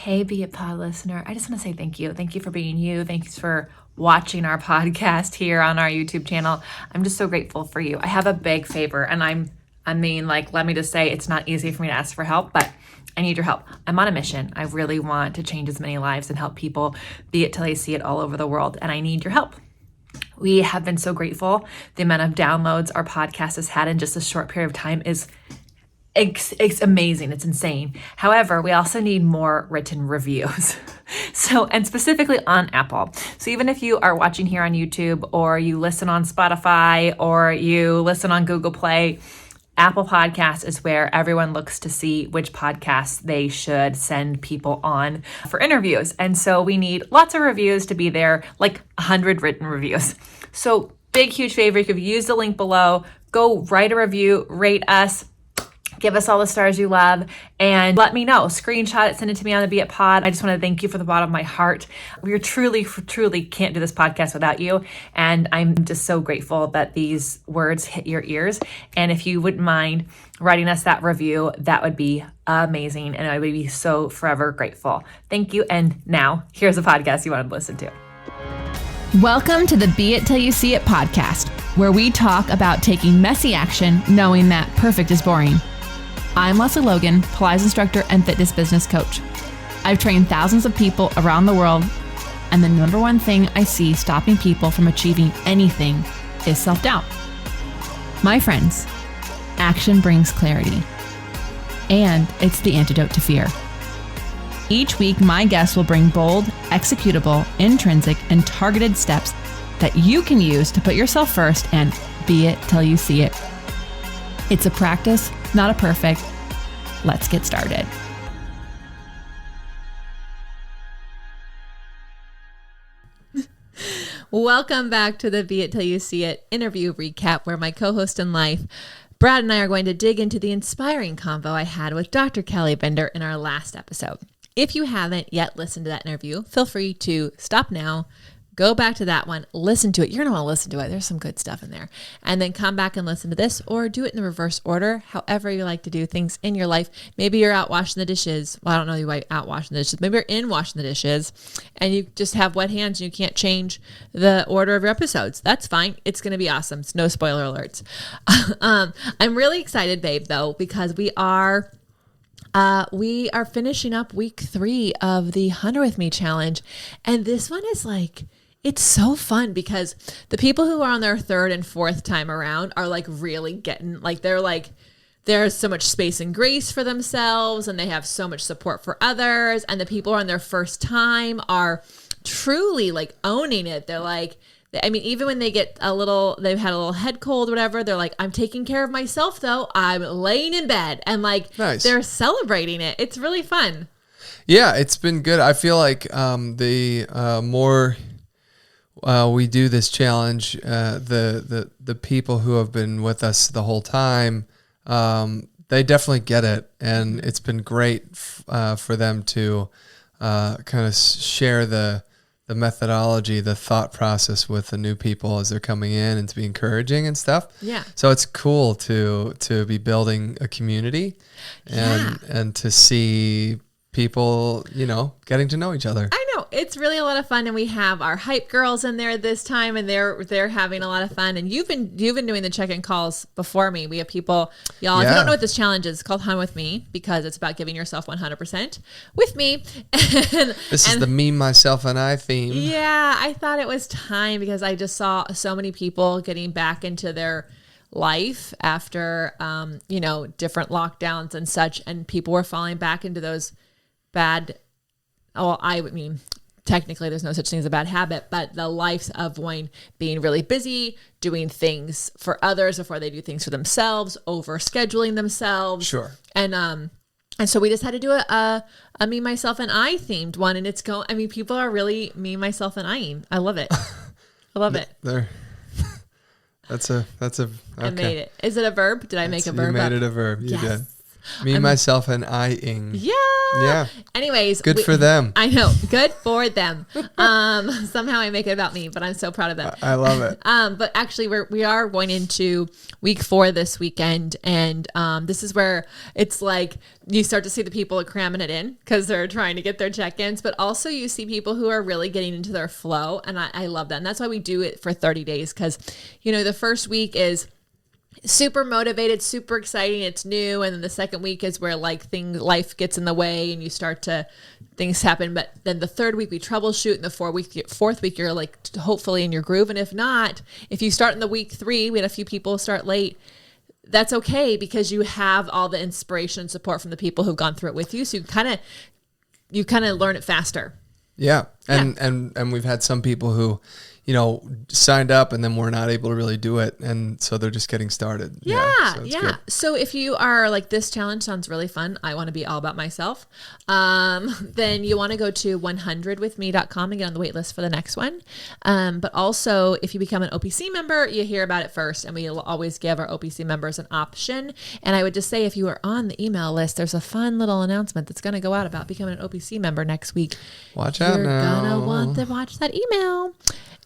Hey, Be It Pod listener. I just want to say thank you. Thank you for being you. Thanks for watching our podcast here on our YouTube channel. I'm just so grateful for you. I have a big favor, and let me just say it's not easy for me to ask for help, but I need your help. I'm on a mission. I really want to change as many lives and help people be it till they see it all over the world, and I need your help. We have been so grateful. The amount of downloads our podcast has had in just a short period of time is it's amazing. It's insane. However, we also need more written reviews. And specifically on Apple. So even if you are watching here on YouTube, or you listen on Spotify, or you listen on Google Play, Apple Podcasts is where everyone looks to see which podcasts they should send people on for interviews. And so we need lots of reviews to be there, like 100 written reviews. So big, huge favor, if you use the link below, go write a review, rate us, give us all the stars you love, and let me know. Screenshot it, send it to me on the Be It Pod. I just want to thank you from the bottom of my heart. We truly can't do this podcast without you, and I'm just so grateful that these words hit your ears. And if you wouldn't mind writing us that review, that would be amazing, and I would be so forever grateful. Thank you, and now here's a podcast you want to listen to. Welcome to the Be It Till You See It podcast, where we talk about taking messy action, knowing that perfect is boring. I'm Lesley Logan, Pilates instructor and fitness business coach. I've trained thousands of people around the world, and the number one thing I see stopping people from achieving anything is self-doubt. My friends, action brings clarity, and it's the antidote to fear. Each week, my guests will bring bold, executable, intrinsic, and targeted steps that you can use to put yourself first and be it till you see it. It's a practice, not a perfect. Let's get started. Welcome back to the Be It Till You See It interview recap, where my co-host in life, Brad, and I are going to dig into the inspiring convo I had with Dr. Kelly Bender in our last episode. If you haven't yet listened to that interview, feel free to stop now, go back to that one, listen to it. You're going to want to listen to it. There's some good stuff in there. And then come back and listen to this, or do it in the reverse order, however you like to do things in your life. Maybe you're out washing the dishes. Well, I don't know you out washing the dishes. Maybe you're in washing the dishes and you just have wet hands and you can't change the order of your episodes. That's fine. It's going to be awesome. It's no spoiler alerts. I'm really excited, babe, though, because we are finishing up week 3 of the 100 With Me challenge. And this one is it's so fun because the people who are on their 3rd and 4th time around are really getting, there's so much space and grace for themselves, and they have so much support for others. And the people who are on their first time are truly owning it. They're even when they get they've had a little head cold, whatever, they're like, I'm taking care of myself though. I'm laying in bed, and nice. They're celebrating it. It's really fun. Yeah, it's been good. I feel like the more we do this challenge, the people who have been with us the whole time, they definitely get it, and it's been great for them to kind of share the methodology, the thought process with the new people as they're coming in, and to be encouraging and stuff. Yeah. So it's cool to be building a community and to see people, getting to know each other. I know. It's really a lot of fun, and we have our hype girls in there this time, and they're having a lot of fun. And you've been doing the check-in calls before me. We have people, y'all. Yeah. If you don't know what this challenge is, it's called Hun With Me, because it's about giving yourself 100% with me. This is the me, myself, and I theme. Yeah, I thought it was time because I just saw so many people getting back into their life after different lockdowns and such, and people were falling back into those bad. Well, I mean, technically there's no such thing as a bad habit, but the lives of being really busy, doing things for others before they do things for themselves, overscheduling themselves. Sure. And so we just had to do a me, myself, and I themed one, and people are really me, myself, and I-ing. I love it. I love it. There. That's a. Okay. I made it. Is it a verb? Did I make a verb? You made it a verb. You did. Me, myself, and I-ing. Yeah. Yeah. Anyways. Good for them. I know. Good for them. Somehow I make it about me, but I'm so proud of them. I love it. But actually we are going into week 4 this weekend. And this is where it's like you start to see the people cramming it in because they're trying to get their check-ins, but also you see people who are really getting into their flow. And I love that. And that's why we do it for 30 days. Cause the first week is super motivated, super exciting. It's new. And then the second week is where life gets in the way and you start to things happen. But then the third week we troubleshoot, and the fourth week you're like hopefully in your groove. And if not, if you start in the week 3, we had a few people start late. That's okay because you have all the inspiration and support from the people who've gone through it with you. So you kind of learn it faster. Yeah. And we've had some people who, signed up and then we're not able to really do it. And so they're just getting started. Yeah. Good. So if you are like, this challenge sounds really fun, I want to be all about myself. Then you want to go to 100withme.com and get on the wait list for the next one. But also if you become an OPC member, you hear about it first, and we will always give our OPC members an option. And I would just say, if you are on the email list, there's a fun little announcement that's going to go out about becoming an OPC member next week. Watch out now. You're going to want to watch that email.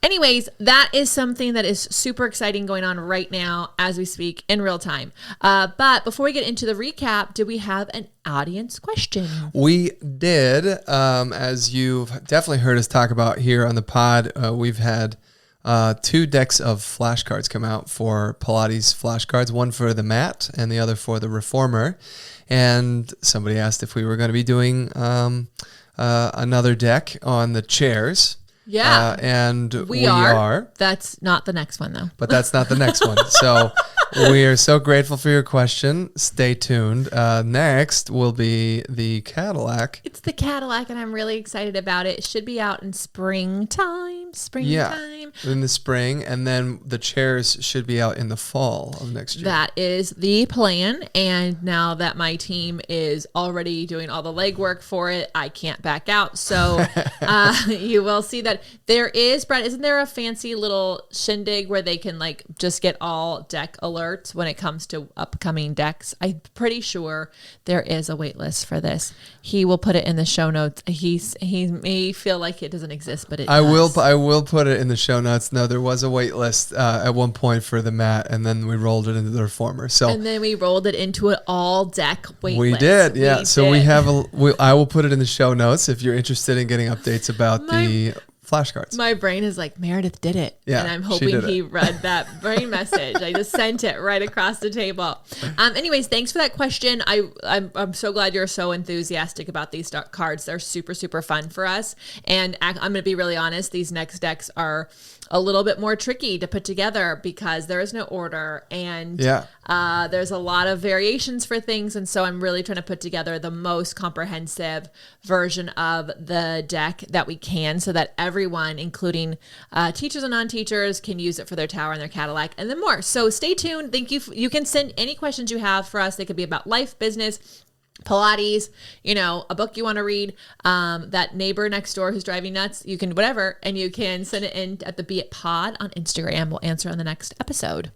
Anyways, that is something that is super exciting going on right now as we speak in real time. But before we get into the recap, do we have an audience question? We did. As you've definitely heard us talk about here on the pod, we've had 2 decks of flashcards come out for Pilates flashcards, one for the mat and the other for the reformer. And somebody asked if we were going to be doing another deck on the chairs. Yeah. And we are. That's not the next one, though. But that's not the next one. So we are so grateful for your question. Stay tuned. Next will be the Cadillac. It's the Cadillac, and I'm really excited about it. It should be out in springtime. Yeah, in the spring. And then the chairs should be out in the fall of next year. That is the plan. And now that my team is already doing all the legwork for it, I can't back out. So you will see that there is, Brad, isn't there a fancy little shindig where they can like just get all deck alerts when it comes to upcoming decks? I'm pretty sure there is a wait list for this. He will put it in the show notes. He may feel like it doesn't exist, but it does. I will put it in the show notes. No, there was a wait list at one point for the mat, and then we rolled it into the reformer. And then we rolled it into an all deck wait list. We did, yeah. We have I will put it in the show notes if you're interested in getting updates about the flashcards. My brain is like, Meredith did it. Yeah, and I'm hoping he read that brain message. I just sent it right across the table. Anyways, thanks for that question. I'm so glad you're so enthusiastic about these cards. They're super, super fun for us. And I'm going to be really honest. These next decks are a little bit more tricky to put together because there is no order, and there's a lot of variations for things. And so I'm really trying to put together the most comprehensive version of the deck that we can, so that everyone, including teachers and non-teachers, can use it for their tower and their Cadillac and then more. So stay tuned. Thank you. You can send any questions you have for us. They could be about life, business, Pilates, a book you want to read, that neighbor next door who's driving nuts, you can whatever, and you can send it in at the Beit Pod on Instagram. We'll answer on the next episode.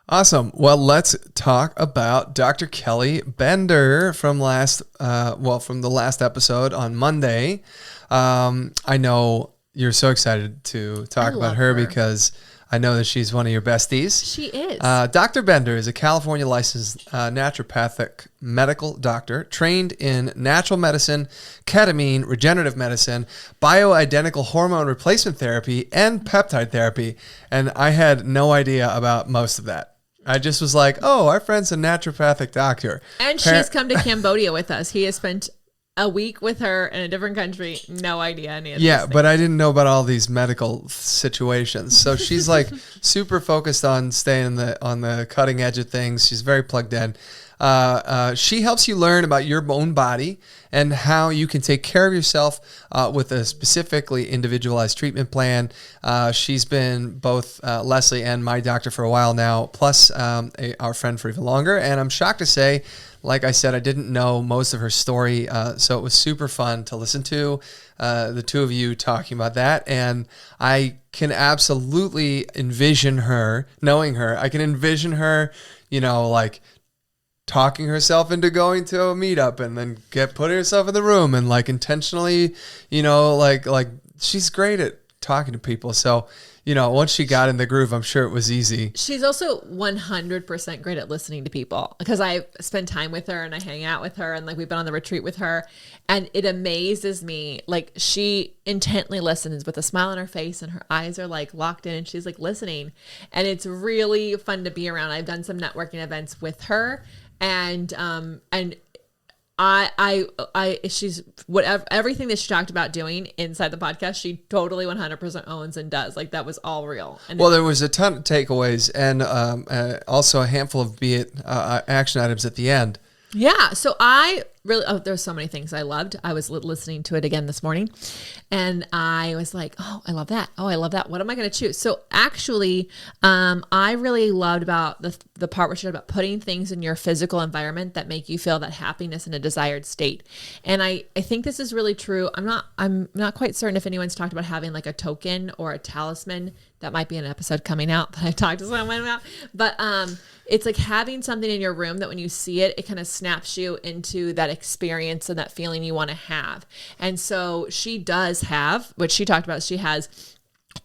Awesome. Well, let's talk about Dr. Kelly Bender from from the last episode on Monday. I know you're so excited to talk about her because I know that she's one of your besties. She is. Dr. Bender is a California licensed naturopathic medical doctor trained in natural medicine, ketamine, regenerative medicine, bioidentical hormone replacement therapy, and peptide therapy. And I had no idea about most of that. I just was like, oh, our friend's a naturopathic doctor. And she's come to Cambodia with us. He has spent a week with her in a different country. No idea any of this. But I didn't know about all these medical situations. So she's like super focused on staying on the cutting edge of things. She's very plugged in. She helps you learn about your own body and how you can take care of yourself with a specifically individualized treatment plan. She's been both Lesley and my doctor for a while now, plus our friend for even longer. And I'm shocked to say, like I said, I didn't know most of her story, so it was super fun to listen to the two of you talking about that. And I can absolutely envision her, knowing her, I can envision her, like talking herself into going to a meetup and then putting herself in the room and like intentionally, like she's great at talking to people. So, once she got in the groove, I'm sure it was easy. She's also 100% great at listening to people, because I spend time with her and I hang out with her, and like we've been on the retreat with her, and it amazes me. Like, she intently listens with a smile on her face and her eyes are like locked in and she's like listening, and it's really fun to be around. I've done some networking events with her, and she's whatever, everything that she talked about doing inside the podcast, she totally 100% owns and does. Like, that was all real. And well, there was a ton of takeaways and also a handful of action items at the end. Yeah. So I really, there's so many things I loved. I was listening to it again this morning and I was like, oh, I love that. Oh, I love that. What am I going to choose? So actually, I really loved about the part where she talked about putting things in your physical environment that make you feel that happiness in a desired state. And I think this is really true. I'm not quite certain if anyone's talked about having like a token or a talisman. That might be an episode coming out that I talked to someone about, but, it's like having something in your room that when you see it, it kind of snaps you into that experience and that feeling you want to have. And so she does have, what she talked about, she has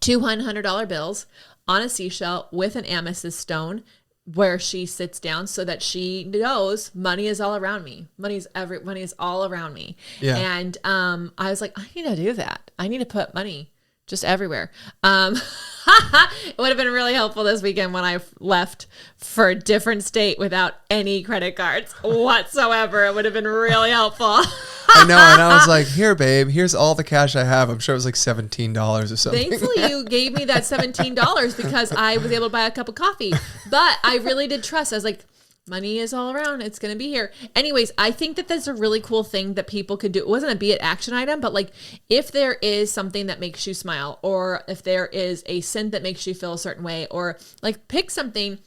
$200 bills on a seashell with an amethyst stone where she sits down so that she knows money is all around me. Money is all around me. Yeah. And I was like, I need to do that. I need to put money just everywhere. It would have been really helpful this weekend when I left for a different state without any credit cards whatsoever. It would have been really helpful. I know. And I was like, here, babe, here's all the cash I have. I'm sure it was like $17 or something. Thankfully, you gave me that $17 because I was able to buy a cup of coffee. But I really did trust. I was like, money is all around. It's going to be here. Anyways, I think that that's a really cool thing that people could do. It wasn't a be it action item, but like if there is something that makes you smile, or if there is a scent that makes you feel a certain way, or like pick something,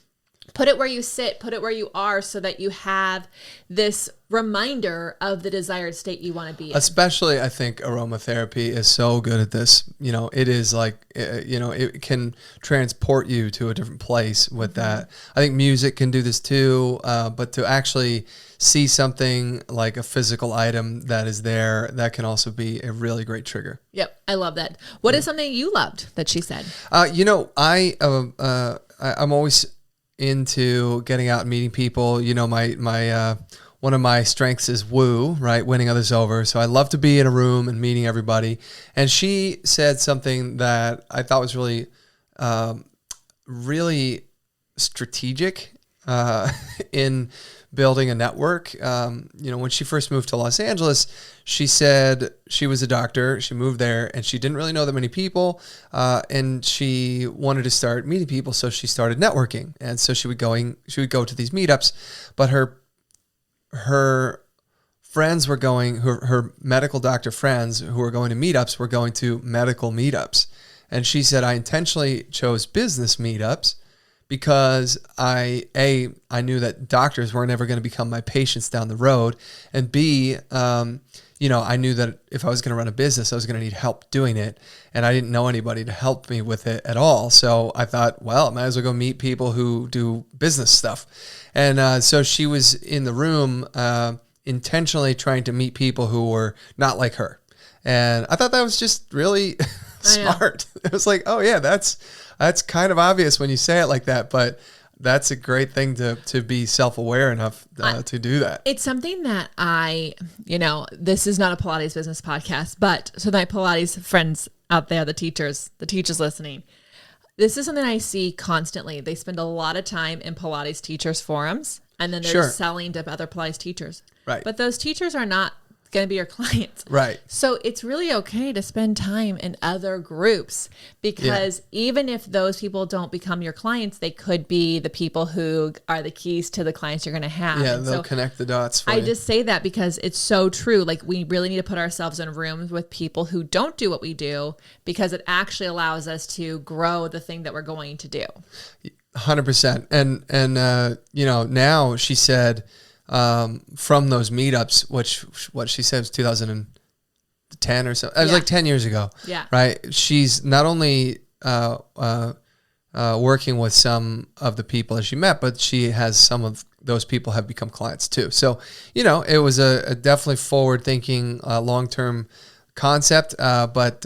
put it where you sit, put it where you are so that you have this reminder of the desired state you want to be in. Especially, I think aromatherapy is so good at this. It is like, it can transport you to a different place with that. I think music can do this too, but to actually see something like a physical item that is there, that can also be a really great trigger. Yep. I love that. What is something you loved that she said? I'm always into getting out and meeting people. My one of my strengths is woo, right? Winning others over. So I love to be in a room and meeting everybody. And she said something that I thought was really, really strategic in building a network. When she first moved to Los Angeles, she said she was a doctor. She moved there and she didn't really know that many people. And she wanted to start meeting people. So she started networking. And so she would go to these meetups, but her friends were going, her medical doctor friends who were going to meetups were going to medical meetups. And she said, I intentionally chose business meetups because I knew that doctors weren't ever going to become my patients down the road. And B, I knew that if I was going to run a business, I was going to need help doing it. And I didn't know anybody to help me with it at all. So I thought, well, I might as well go meet people who do business stuff. And so she was in the room intentionally trying to meet people who were not like her. And I thought that was just really smart. It was like, oh yeah, that's kind of obvious when you say it like that, but that's a great thing to be self-aware enough to do that. It's something that this is not a Pilates business podcast, but so my Pilates friends out there, the teachers listening, this is something I see constantly. They spend a lot of time in Pilates teachers forums, and then they're selling to other Pilates teachers. Right. But those teachers are not going to be your clients. Right. So it's really okay to spend time in other groups, because even if those people don't become your clients, they could be the people who are the keys to the clients you're going to have. Yeah, they'll connect the dots for I you. just say that because it's so true. Like, we really need to put ourselves in rooms with people who don't do what we do, because it actually allows us to grow the thing that we're going to do. 100%. And now she said, from those meetups, what she said was 2010 or so. It was like 10 years ago. Yeah. Right. She's not only working with some of the people that she met, but she has some of those people have become clients too. So, it was a definitely forward thinking, long-term concept, but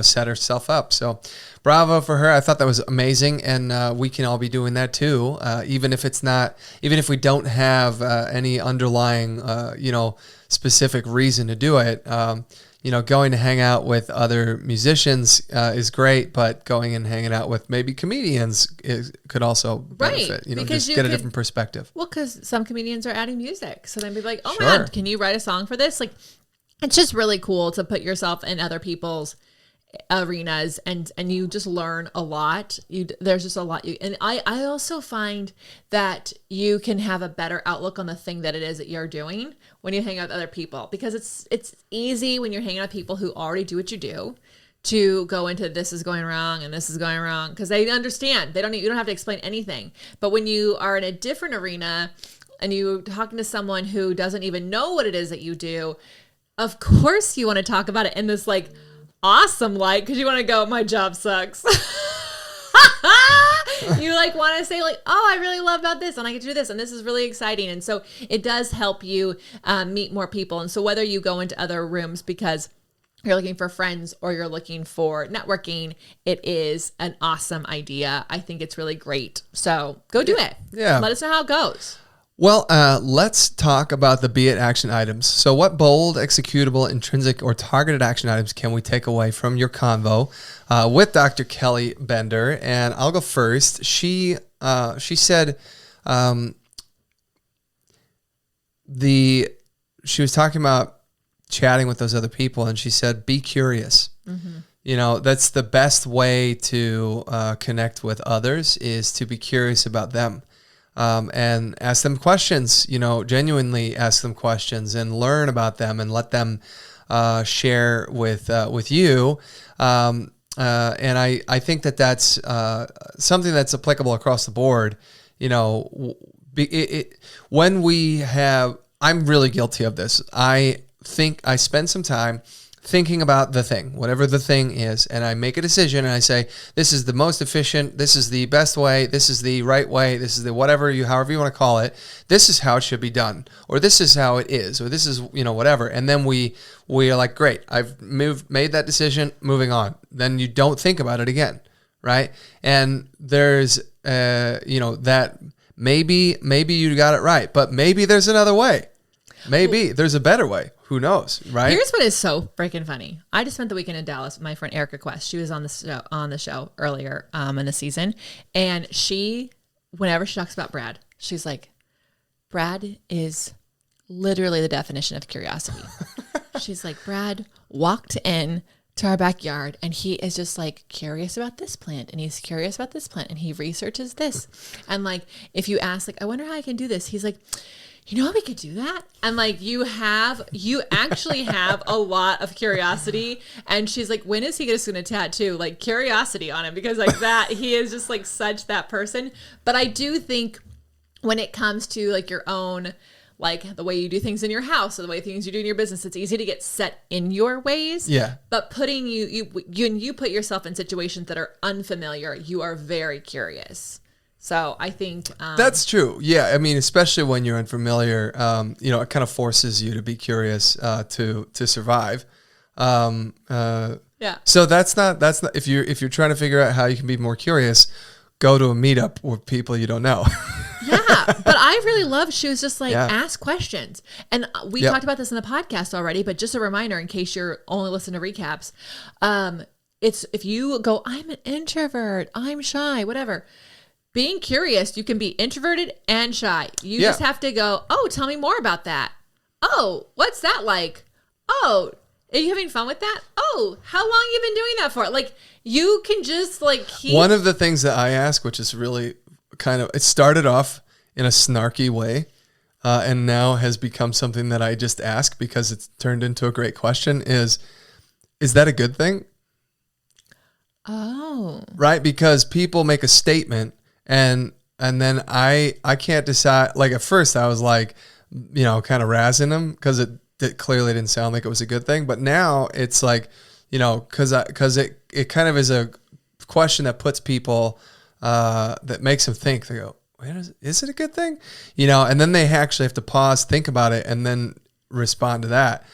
set herself up. So bravo for her. I thought that was amazing. And we can all be doing that too. Even if we don't have any underlying, specific reason to do it. Going to hang out with other musicians is great, but going and hanging out with maybe comedians could also benefit. Because just get a different perspective. Well, because some comedians are adding music, so then be like, "Oh Sure. man, can you write a song for this?" Like, it's just really cool to put yourself in other people's arenas, and you just learn a lot. There's just a lot. And I also find that you can have a better outlook on the thing that it is that you're doing when you hang out with other people, because it's easy when you're hanging out with people who already do what you do to go into this is going wrong and this is going wrong, because they understand. You don't have to explain anything. But when you are in a different arena and you're talking to someone who doesn't even know what it is that you do, of course you want to talk about it in this like awesome light, because you want to go, my job sucks. You like want to say like, oh, I really love about this and I get to do this and this is really exciting. And so it does help you meet more people. And so whether you go into other rooms because you're looking for friends or you're looking for networking, it is an awesome idea. I think it's really great. So go do it. Yeah. Let us know how it goes. Well, let's talk about the beit action items. So what bold, executable, intrinsic, or targeted action items can we take away from your convo with Dr. Kelly Bender? And I'll go first. She said she was talking about chatting with those other people, and she said, be curious. Mm-hmm. That's the best way to connect with others, is to be curious about them. And ask them questions, genuinely ask them questions and learn about them and let them share with you. And I think that's something that's applicable across the board. I'm really guilty of this. I think I spend some time thinking about the thing, whatever the thing is, and I make a decision and I say, this is the most efficient, this is the best way, this is the right way, this is the however you want to call it, this is how it should be done, or this is how it is, or this is, whatever. And then we are like, great, I've made that decision, moving on. Then you don't think about it again, right? And there's, that maybe you got it right, but maybe there's another way. Maybe there's a better way. Who knows, right? Here's what is so freaking funny. I just spent the weekend in Dallas with my friend Erica Quest. She was on the show earlier in the season. And whenever she talks about Brad, she's like, Brad is literally the definition of curiosity. She's like, Brad walked in to our backyard and he is just like curious about this plant and he's curious about this plant and he researches this. And like, if you ask, like, I wonder how I can do this, he's like, you know how we could do that? And like, you actually have a lot of curiosity. And she's like, when is he just going to tattoo like curiosity on him? Because like that, he is just like such that person. But I do think when it comes to like your own, like the way you do things in your house or the way things you do in your business, it's easy to get set in your ways. Yeah. But putting you put yourself in situations that are unfamiliar, you are very curious. So I think that's true. Yeah, I mean, especially when you're unfamiliar, it kind of forces you to be curious to survive. Yeah. So that's not if you're trying to figure out how you can be more curious, go to a meetup with people you don't know. Yeah, but I really love. She was just like, ask questions, and we talked about this in the podcast already. But just a reminder, in case you're only listening to recaps, it's if you go, I'm an introvert, I'm shy, whatever. Being curious, you can be introverted and shy. You just have to go, oh, tell me more about that. Oh, what's that like? Oh, are you having fun with that? Oh, how long you been doing that for? Like, you can just like keep... One of the things that I ask, which is really it started off in a snarky way and now has become something that I just ask because it's turned into a great question is that a good thing? Oh. Right? Because people make a statement and then I can't decide. Like at first I was like, kind of razzing them because it clearly didn't sound like it was a good thing. But now it's like, because it kind of is a question that puts people, that makes them think. They go, is it a good thing? And then they actually have to pause, think about it, and then respond to that.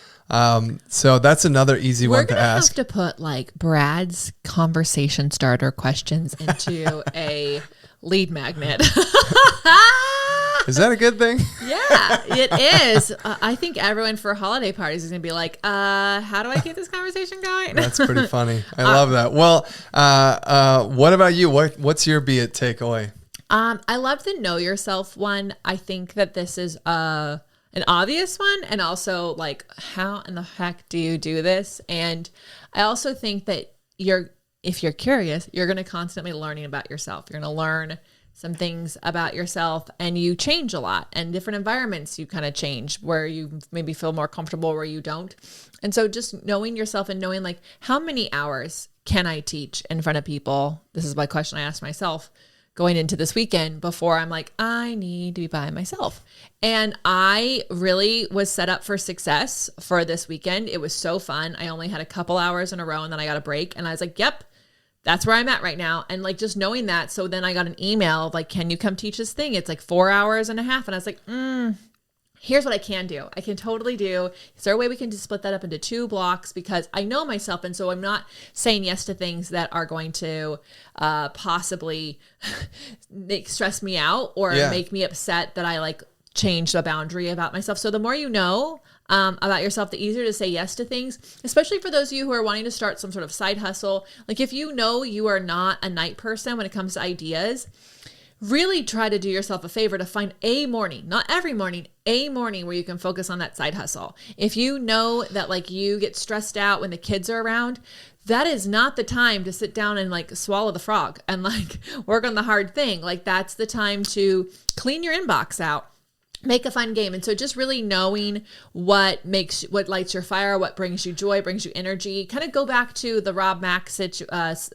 So that's another easy one to ask. We're going to have to put like Brad's conversation starter questions into a lead magnet. Is that a good thing? Yeah, it is. I think everyone for holiday parties is going to be like, how do I get this conversation going? That's pretty funny. I love that. Well, what about you? What's your be it takeaway? I love the know yourself one. I think that this is an obvious one, and also like, how in the heck do you do this? And I also think that if you're curious, you're going to constantly learning about yourself. You're going to learn some things about yourself, and you change a lot, and different environments you kind of change where you maybe feel more comfortable, where you don't. And so just knowing yourself and knowing like, how many hours can I teach in front of people? This is my question I asked myself going into this weekend before I'm like, I need to be by myself. And I really was set up for success for this weekend. It was so fun. I only had a couple hours in a row, and then I got a break, and I was like, yep, that's where I'm at right now. And like, just knowing that. So then I got an email like, can you come teach this thing? It's like 4 hours and a half. And I was like, here's what I can do. I can totally do. Is there a way we can just split that up into 2 blocks? Because I know myself. And so I'm not saying yes to things that are going to possibly stress me out or make me upset that I like changed a boundary about myself. So the more you know about yourself, the easier to say yes to things, especially for those of you who are wanting to start some sort of side hustle. Like if you know you are not a night person when it comes to ideas, really try to do yourself a favor to find a morning, not every morning, a morning where you can focus on that side hustle. If you know that like you get stressed out when the kids are around, that is not the time to sit down and like swallow the frog and like work on the hard thing. Like that's the time to clean your inbox out. Make a fun game. And so just really knowing what lights your fire, what brings you joy, brings you energy. Kind of go back to the Rob Mack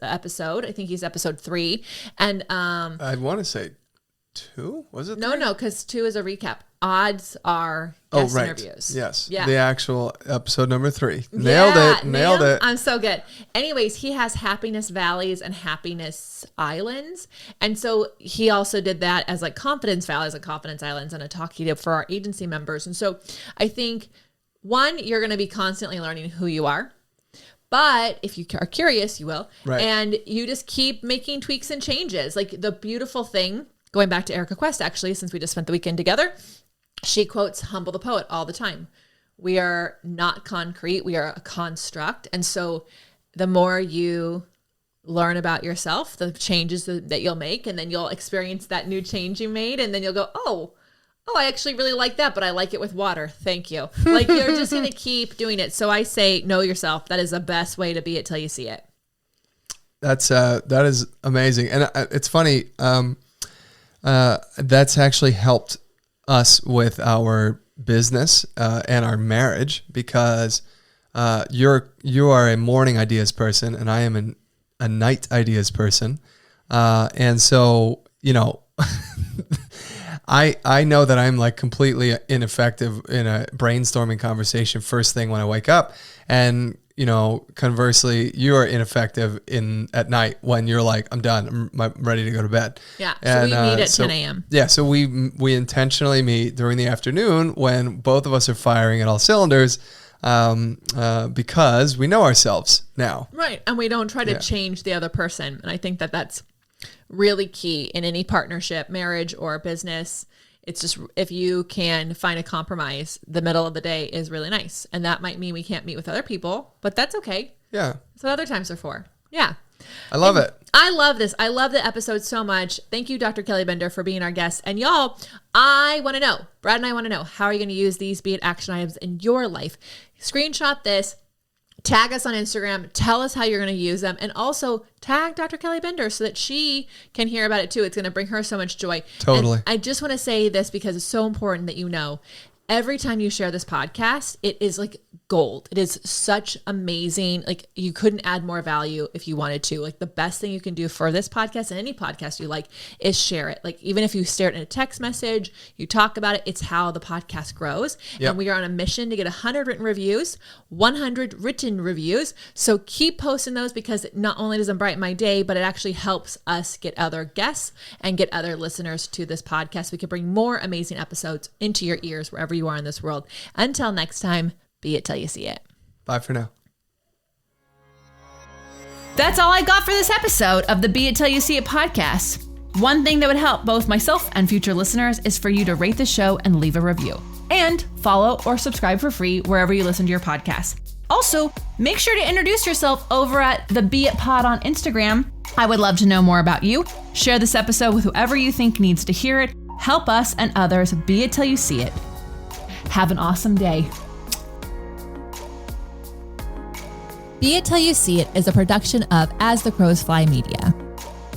episode. I think he's episode 3. And I want to say 2. Was it 3? No, because 2 is a recap. Odds are guest interviews. Yes. Yeah. The actual episode number 3. Nailed it. I'm so good. Anyways, he has happiness valleys and happiness islands. And so he also did that as like confidence valleys and confidence islands and a talk he did for our agency members. And so I think, one, you're going to be constantly learning who you are. But if you are curious, you will. Right. And you just keep making tweaks and changes. Like the beautiful thing, going back to Erica Quest, actually, since we just spent the weekend together, she quotes Humble the Poet all the time. We are not concrete. We are a construct. And so the more you learn about yourself, the changes that you'll make, and then you'll experience that new change you made. And then you'll go, oh, I actually really like that, but I like it with water. Thank you. Like you're just going to keep doing it. So I say, know yourself. That is the best way to be it till you see it. That is amazing. And it's funny. That's actually helped us with our business and our marriage because you are a morning ideas person and I am a night ideas person, and so I know that I'm like completely ineffective in a brainstorming conversation first thing when I wake up, and conversely, you are ineffective at night when you're like, I'm done, I'm ready to go to bed. Yeah, so we meet at 10 a.m. Yeah, so we intentionally meet during the afternoon when both of us are firing at all cylinders, because we know ourselves now. Right, and we don't try to change the other person. And I think that that's really key in any partnership, marriage, or business. It's just, if you can find a compromise, the middle of the day is really nice. And that might mean we can't meet with other people, but that's okay. Yeah. That's what other times are for. Yeah. I love it. I love this. I love the episode so much. Thank you, Dr. Kelly Bender, for being our guest. And y'all, I want to know, Brad and I want to know, how are you going to use these Be It action items in your life? Screenshot this. Tag us on Instagram. Tell us how you're going to use them. And also tag Dr. Kelly Bender so that she can hear about it too. It's going to bring her so much joy. Totally. And I just want to say this because it's so important that you know, every time you share this podcast, it is like gold. It is such amazing. Like you couldn't add more value if you wanted to. Like the best thing you can do for this podcast and any podcast you like is share it. Like even if you share it in a text message, you talk about it, it's how the podcast grows. Yep. And we are on a mission to get 100 written reviews, 100 written reviews. So keep posting those because not only does it brighten my day, but it actually helps us get other guests and get other listeners to this podcast. We can bring more amazing episodes into your ears wherever you are in this world. Until next time, be it till you see it. Bye for now. That's all I got for this episode of the Be It Till You See It podcast. One thing that would help both myself and future listeners is for you to rate the show and leave a review. And follow or subscribe for free wherever you listen to your podcast. Also, make sure to introduce yourself over at the Be It Pod on Instagram. I would love to know more about you. Share this episode with whoever you think needs to hear it. Help us and others be it till you see it. Have an awesome day. Be It Till You See It is a production of As the Crows Fly Media.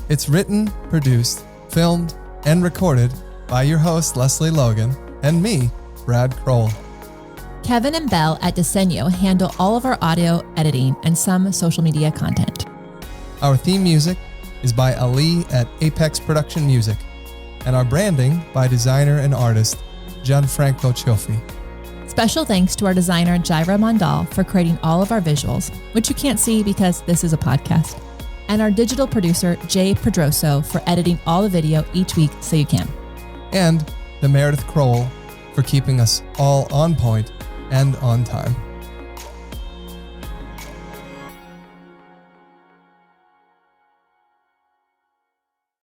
It's written, produced, filmed, and recorded by your host, Lesley Logan, and me, Brad Crowell. Kevin and Belle at Disenyo handle all of our audio editing and some social media content. Our theme music is by Ali at Apex Production Music, and our branding by designer and artist Gianfranco Cioffi. Special thanks to our designer Jaira Mondal for creating all of our visuals, which you can't see because this is a podcast, and our digital producer Jay Pedroso for editing all the video each week so you can. And the Meredith Crowell for keeping us all on point and on time.